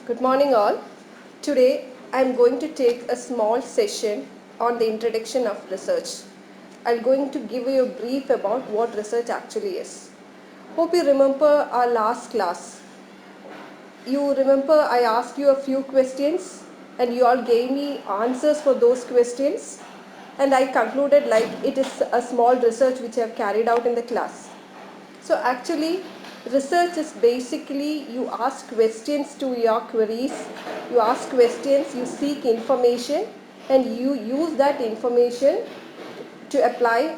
Good morning all. Today I am going to take a small session on the introduction of research. I am going to give you a brief about what research actually is. Hope you remember our last class. You remember I asked you a few questions and you all gave me answers for those questions, and I concluded like it is a small research which I have carried out in the class. So actually research is basically you ask questions to your queries, you ask questions, you seek information, and you use that information to apply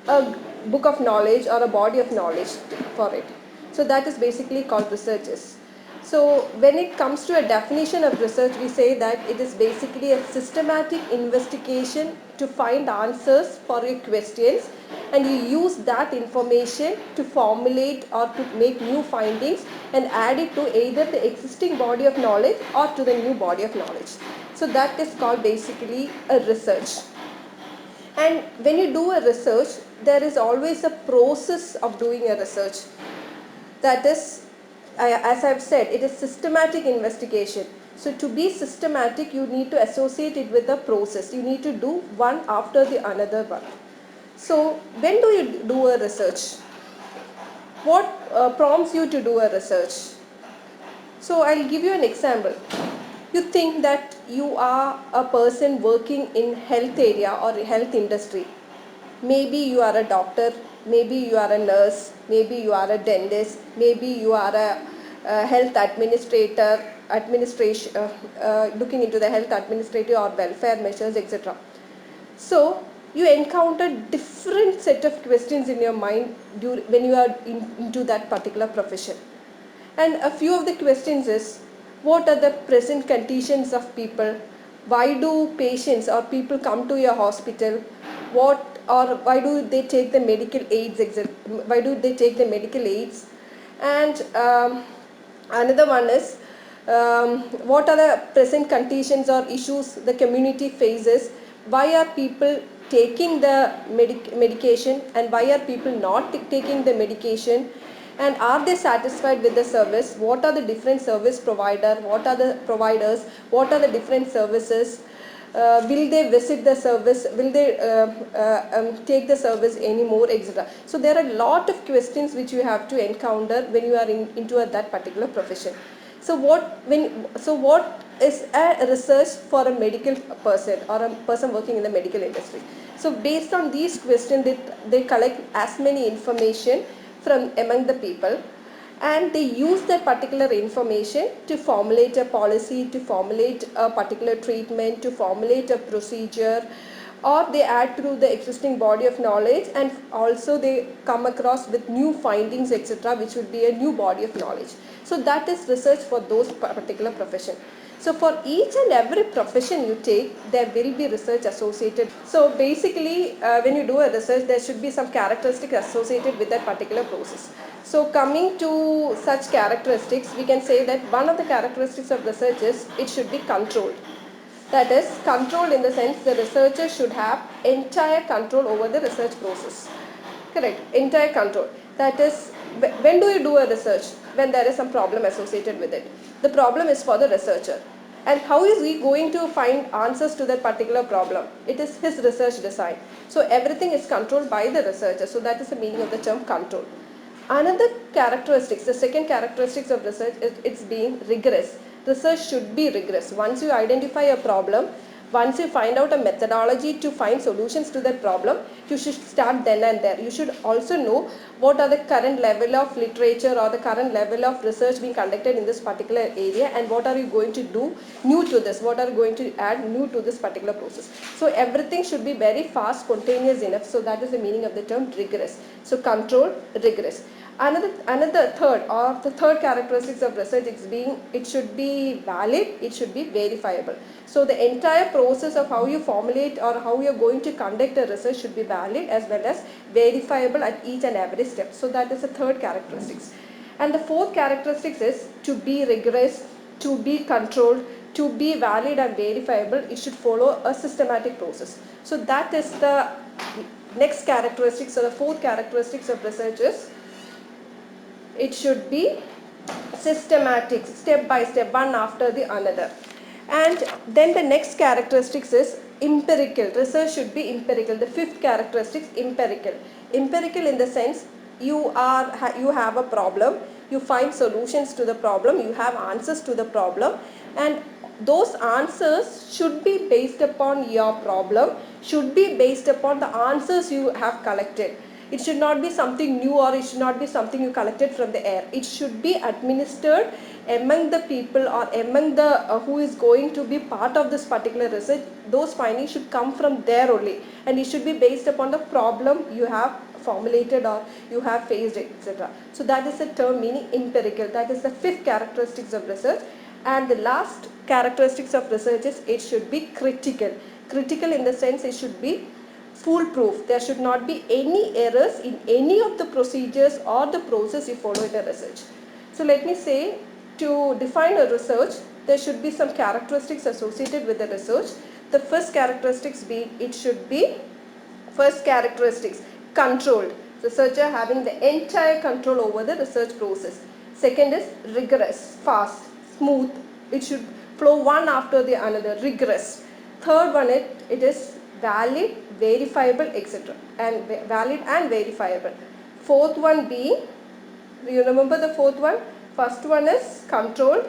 a book of knowledge or a body of knowledge for it. So that is basically called researches. So when it comes to a definition of research, we say that it is basically a systematic investigation to find answers for your questions, and you use that information to formulate or to make new findings and add it to either the existing body of knowledge or to the new body of knowledge. So that is called basically a research. And when you do a research, there is always a process of doing a research. That is, as I have said, it is systematic investigation. So to be systematic, you need to associate it with a process. You need to do one after the another one. So when do you do a research? What prompts you to do a research? So I'll give you an example. You think that you are a person working in health area or health industry. Maybe you are a doctor, maybe you are a nurse, maybe you are a dentist, maybe you are a health administrator, looking into the health administrative or welfare measures, etc. So you encounter different set of questions in your mind when you are into that particular profession. And a few of the questions is, what are the present conditions of people? Why do patients or people come to your hospital? Why do they take the medical aids? Why do they take the medical aids? And another one is, what are the present conditions or issues the community faces? Why are people taking the medication, and why are people not taking the medication? And are they satisfied with the service? What are the different service providers? What are the providers? What are the different services? Will they visit the service? Will they take the service anymore, etc. So there are a lot of questions which you have to encounter when you are into that particular profession. So what is a research for a medical person or a person working in the medical industry? So based on these questions, they collect as many information from among the people, and they use that particular information to formulate a policy, to formulate a particular treatment, to formulate a procedure, or they add through the existing body of knowledge, and also they come across with new findings, etc., which would be a new body of knowledge. So that is research for those particular profession. So for each and every profession you take, there will be research associated. So basically, when you do a research, there should be some characteristics associated with that particular process. So coming to such characteristics, we can say that one of the characteristics of research is it should be controlled. That is, control in the sense the researcher should have entire control over the research process. Correct, entire control. That is, when do you do a research? When there is some problem associated with it. The problem is for the researcher. And how is he going to find answers to that particular problem? It is his research design. So everything is controlled by the researcher. So that is the meaning of the term control. Another characteristics, the second characteristics of research is it's being rigorous. Research should be rigorous. Once you identify a problem, once you find out a methodology to find solutions to that problem, you should start then and there. You should also know what are the current level of literature or the current level of research being conducted in this particular area, and what are you going to do new to this, what are you going to add new to this particular process. So everything should be very fast, spontaneous enough. So that is the meaning of the term rigorous. So controlled, rigorous. Another third characteristics of research is it should be valid, it should be verifiable. So the entire process of how you formulate or how you are going to conduct a research should be valid as well as verifiable at each and every step. So that is the third characteristics. And the fourth characteristics is to be rigorous, to be controlled, to be valid and verifiable. It should follow a systematic process. So that is the next characteristics, or the fourth characteristics of research is it should be systematic, step by step, one after the another. And then the next characteristics is empirical. Research should be empirical. The fifth characteristic, empirical. Empirical in the sense you have a problem, you find solutions to the problem, you have answers to the problem, and those answers should be based upon your problem, should be based upon the answers you have collected. It should not be something new, or it should not be something you collected from the air. It should be administered among the people, or among the who is going to be part of this particular research. Those findings should come from there only, and it should be based upon the problem you have formulated or you have faced, etc. So that is the term meaning empirical. That is the fifth characteristics of research. And the last characteristics of research is it should be critical. Critical in the sense it should be foolproof. There should not be any errors in any of the procedures or the process you follow in a research. So let me say, to define a research, there should be some characteristics associated with the research. The first characteristics being, it should be, first characteristics, controlled. Researcher having the entire control over the research process. Second is rigorous, fast, smooth. It should flow one after the another, rigorous. Third one, it is valid, verifiable, etc. and valid and verifiable. Fourth one being, you remember the fourth one? First one is controlled,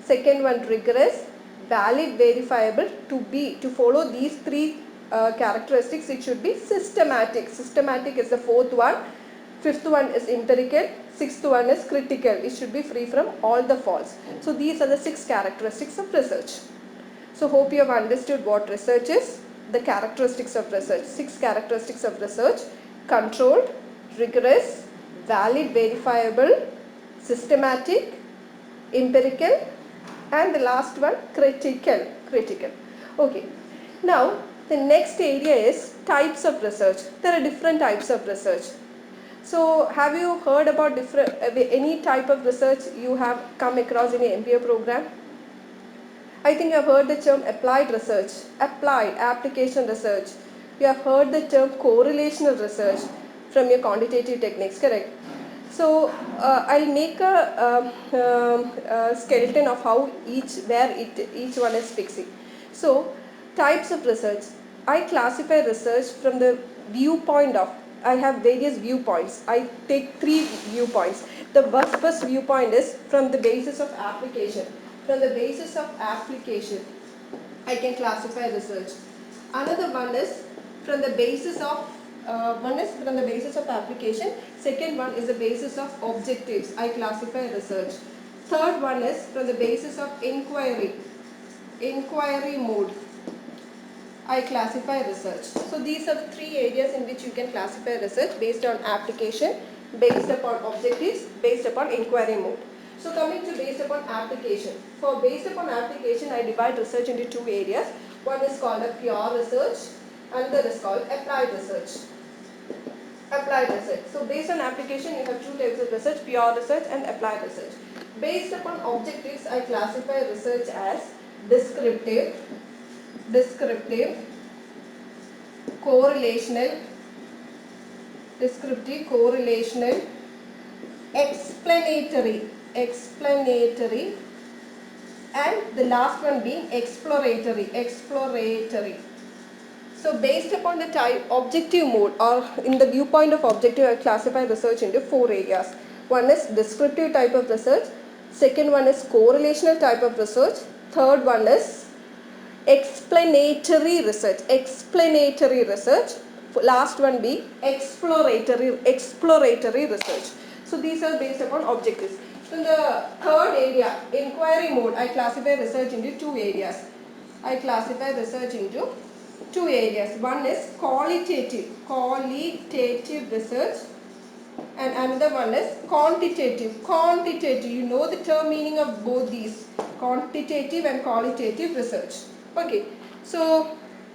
second one rigorous, valid, verifiable. To follow these three characteristics, it should be systematic. Systematic is the fourth one. Fifth one is empirical. Sixth one is critical. It should be free from all the faults. So these are the 6 characteristics of research. So hope you have understood what research is. The characteristics of research. 6 characteristics of research: controlled, rigorous, valid, verifiable, systematic, empirical, and the last one, critical. Okay. Now the next area is types of research. There are different types of research. So have you heard about any type of research you have come across in your MBA program? I think you have heard the term applied research, applied application research. You have heard the term correlational research from your quantitative techniques, correct? So I'll make a skeleton of how each one is fixing. So types of research. I classify research from the viewpoint of, I have various viewpoints. I take 3 viewpoints. The first viewpoint is from the basis of application. From the basis of application, I can classify research. Another one is from the basis of application. Second one is the basis of objectives. I classify research. Third one is from the basis of inquiry mode. I classify research. So these are 3 areas in which you can classify research: based on application, based upon objectives, based upon inquiry mode. So coming to based upon application. For based upon application, I divide research into 2 areas. One is called a pure research, another is called applied research. Applied research. So based on application, you have 2 types of research: pure research and applied research. Based upon objectives, I classify research as descriptive, correlational, explanatory, and the last one being exploratory. So based upon the type, objective mode, or in the viewpoint of objective, I classify research into 4 areas. One is descriptive type of research, second one is correlational type of research, third one is explanatory research, last one be exploratory research. So these are based upon objectives. So in the third area, inquiry mode, I classify research into 2 areas. One is qualitative research, and another one is quantitative. You know the term meaning of both these, quantitative and qualitative research. Okay, so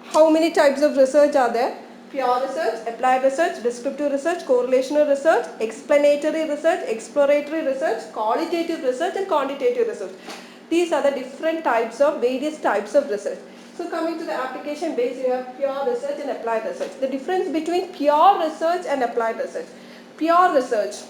how many types of research are there? Pure research, applied research, descriptive research, correlational research, explanatory research, exploratory research, qualitative research, and quantitative research. These are the different types of, various types of research. So coming to the application base, you have pure research and applied research. The difference between pure research and applied research. Pure research,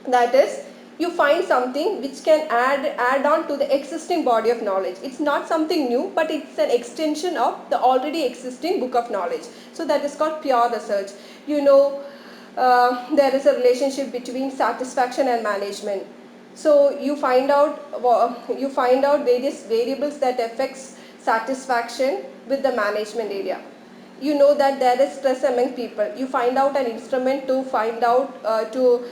that is, you find something which can add on to the existing body of knowledge. It's not something new, but it's an extension of the already existing book of knowledge. So that is called pure research. You know, there is a relationship between satisfaction and management. So you find out various variables that affects satisfaction with the management area. You know that there is stress among people. You find out an instrument to find out to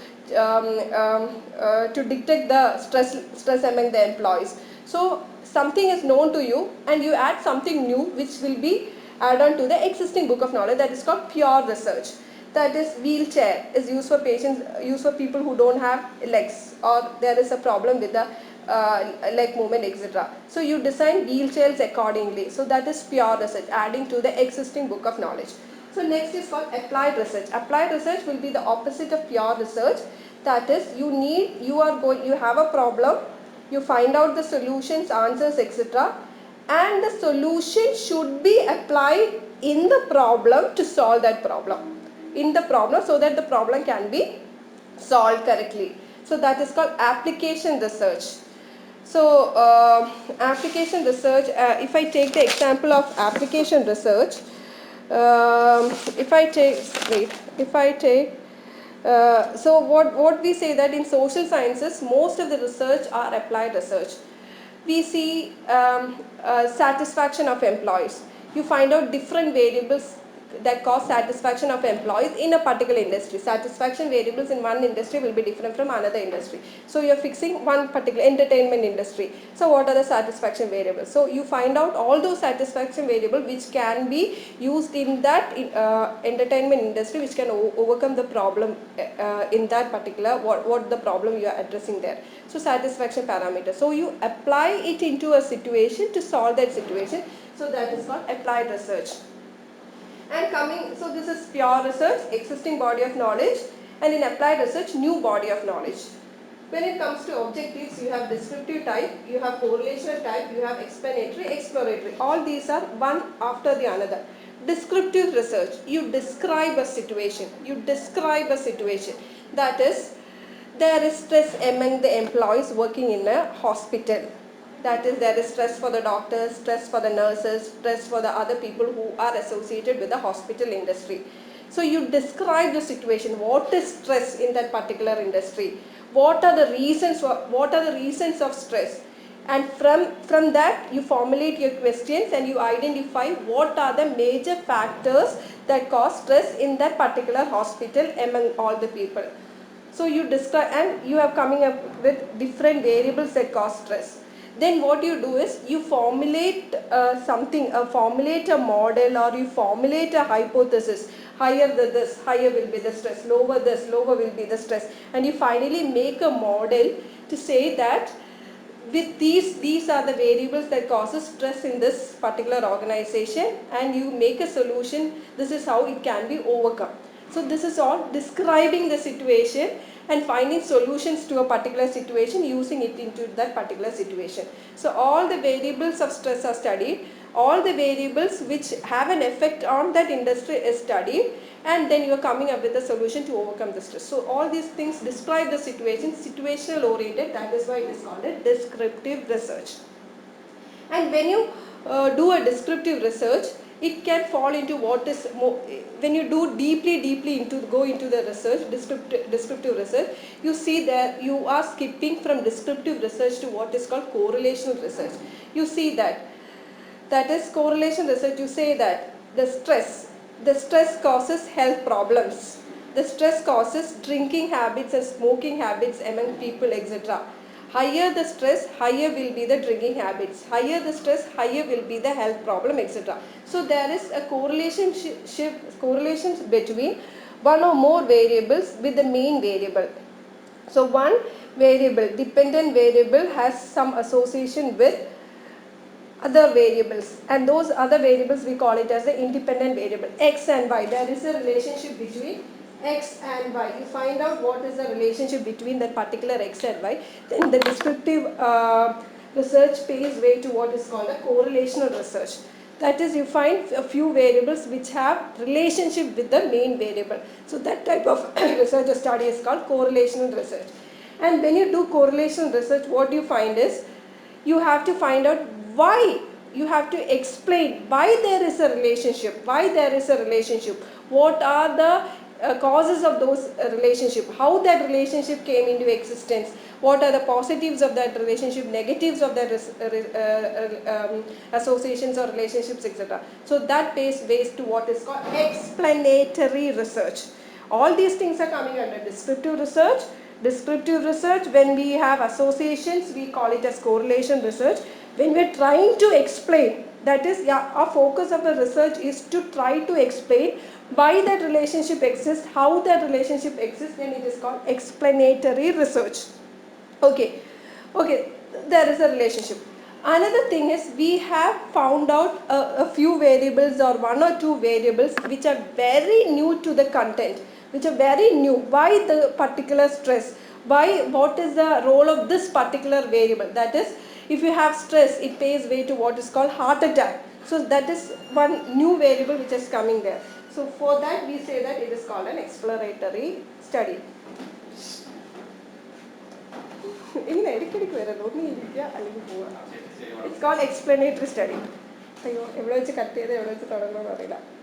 detect the stress among the employees. So something is known to you and you add something new which will be add on to the existing book of knowledge. That is called pure research. That is, wheelchair is used for patients, used for people who don't have legs, or there is a problem with the leg movement, etc. So you design wheelchairs accordingly. So that is pure research, adding to the existing book of knowledge. So next is called applied research. Applied research will be the opposite of pure research. That is, you have a problem, you find out the solutions, answers, etc. and the solution should be applied in the problem to solve that problem. In the problem, so that the problem can be solved correctly. So that is called application research. So application research, if I take the example of application research, if I take so what we say that in social sciences most of the research are applied research. We see satisfaction of employees. You find out different variables that cause satisfaction of employees in a particular industry. Satisfaction variables in one industry will be different from another industry. So you are fixing one particular entertainment industry. So what are the satisfaction variables? So you find out all those satisfaction variables which can be used in that entertainment industry, which can overcome the problem in that particular what the problem you are addressing there. So satisfaction parameter. So you apply it into a situation to solve that situation. So that is called applied research. And so this is pure research, existing body of knowledge, and in applied research, new body of knowledge. When it comes to objectives, you have descriptive type, you have correlational type, you have explanatory, exploratory. All these are one after the another. Descriptive research, you describe a situation. That is, there is stress among the employees working in a hospital. That is, there is stress for the doctors, stress for the nurses, stress for the other people who are associated with the hospital industry. So you describe the situation. What is stress in that particular industry? What are the reasons of stress? And from that you formulate your questions and you identify what are the major factors that cause stress in that particular hospital among all the people. So you describe and you are coming up with different variables that cause stress. Then what you do is you formulate formulate a model, or you formulate a hypothesis. Higher this, higher will be the stress. Lower this, lower will be the stress. And you finally make a model to say that with these are the variables that causes stress in this particular organization, and you make a solution. This is how it can be overcome. So this is all describing the situation and finding solutions to a particular situation, using it into that particular situation. So all the variables of stress are studied, all the variables which have an effect on that industry is studied, and then you are coming up with a solution to overcome the stress. So all these things describe the situation, situational oriented. That is why it is called a descriptive research. And when you do a descriptive research, it can fall into what is more, when you do go into the research, descriptive research, you see that you are skipping from descriptive research to what is called correlational research. You see that is correlation research. You say that the stress causes health problems. The stress causes drinking habits and smoking habits among people, etc. Higher the stress, higher will be the drinking habits. Higher the stress, higher will be the health problem, etc. So there is a correlation between one or more variables with the main variable. So one variable, dependent variable, has some association with other variables, and those other variables we call it as the independent variable, x and y. There is a relationship between x and y. You find out what is the relationship between that particular x and y. Then the descriptive research pays way to what is called a correlational research. That is, you find a few variables which have relationship with the main variable. So that type of research or study is called correlational research. And when you do correlation research, what you find is you have to find out why, you have to explain why there is a relationship, what are the causes of those relationship, how that relationship came into existence, what are the positives of that relationship, negatives of that associations or relationships, etc. So that pays ways to what is called explanatory research. All these things are coming under descriptive research. Descriptive research, when we have associations, we call it as correlation research. When we are trying to explain, that is, our focus of the research is to try to explain why that relationship exists, how that relationship exists, then it is called explanatory research. Okay, there is a relationship. Another thing is, we have found out a few variables or one or two variables which are very new to the content, which are very new. Why the particular stress? Why, what is the role of this particular variable? That is, if you have stress, it pays way to what is called heart attack. So that is one new variable which is coming there. So for that we say that it is called an exploratory study. It's called explanatory study.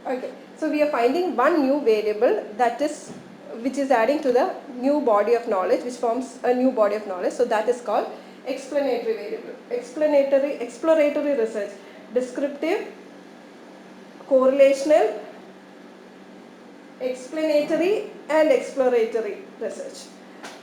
Okay, so we are finding one new variable, that is, which is adding to the new body of knowledge, which forms a new body of knowledge. So that is called explanatory variable. Exploratory research, descriptive, correlational, explanatory and exploratory research.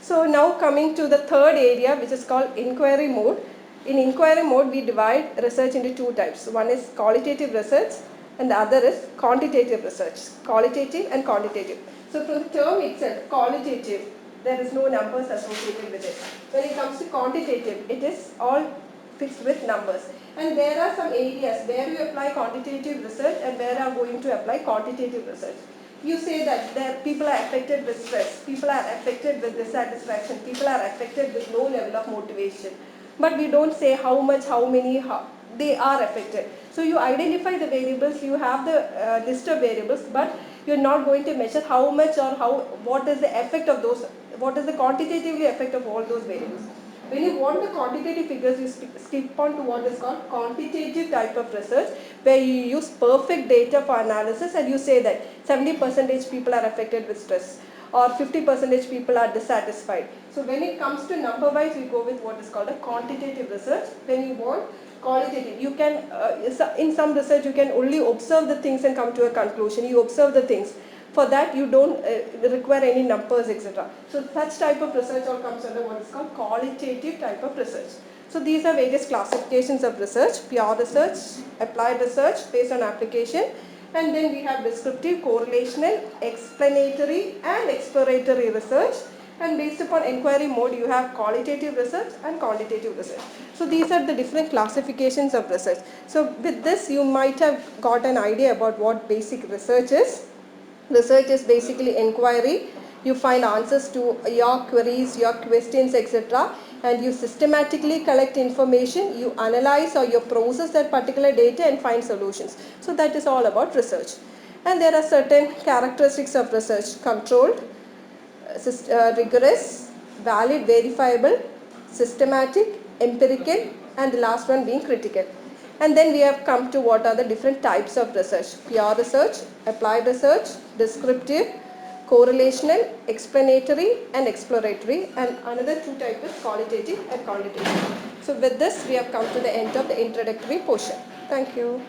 So now coming to the third area, which is called inquiry mode. In inquiry mode, we divide research into two types. One is qualitative research and the other is quantitative research. Qualitative and quantitative. So from the term itself, qualitative, there is no numbers associated with it. When it comes to quantitative, it is all fixed with numbers. And there are some areas where you apply quantitative research and where you are going to apply quantitative research. You say that there people are affected with stress, people are affected with dissatisfaction, people are affected with low level of motivation. But we don't say how much, how many, how they are affected. So you identify the variables, you have the list of variables, but you are not going to measure how much or what is the effect of those, what is the quantitatively effect of all those variables. When you want the quantitative figures, you skip on to what is called quantitative type of research, where you use perfect data for analysis and you say that 70% people are affected with stress or 50% people are dissatisfied. So when it comes to number wise, we go with what is called a quantitative research. When you want qualitative, you can, in some research you can only observe the things and come to a conclusion. You observe the things. For that you don't require any numbers, etc. So such type of research all comes under what is called qualitative type of research. So these are various classifications of research: pure research, applied research based on application, and then we have descriptive, correlational, explanatory and exploratory research. And based upon inquiry mode, you have qualitative research and quantitative research. So these are the different classifications of research. So with this you might have got an idea about what basic research is. Research is basically inquiry. You find answers to your queries, your questions, etc. And you systematically collect information, you analyze or you process that particular data and find solutions. So that is all about research. And there are certain characteristics of research: controlled, rigorous, valid, verifiable, systematic, empirical, and the last one being critical. And then we have come to what are the different types of research: pure research, applied research, descriptive, correlational, explanatory and exploratory, and another two types is qualitative and quantitative. So with this we have come to the end of the introductory portion. Thank you.